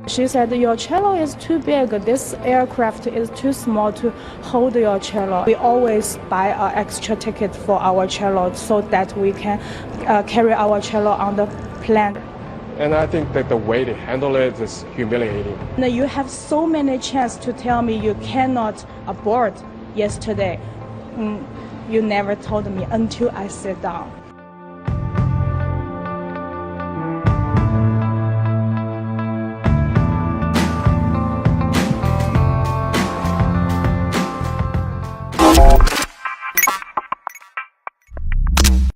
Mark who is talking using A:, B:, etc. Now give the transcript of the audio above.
A: She said, your cello is too big. This aircraft is too small to hold your cello. We always buy an extra ticket for our cello so that we can carry our cello on the plane.
B: And I think that the way they handle it is humiliating.
A: Now, you have so many chances to tell me you cannot abort yesterday. You never told me until I sit down.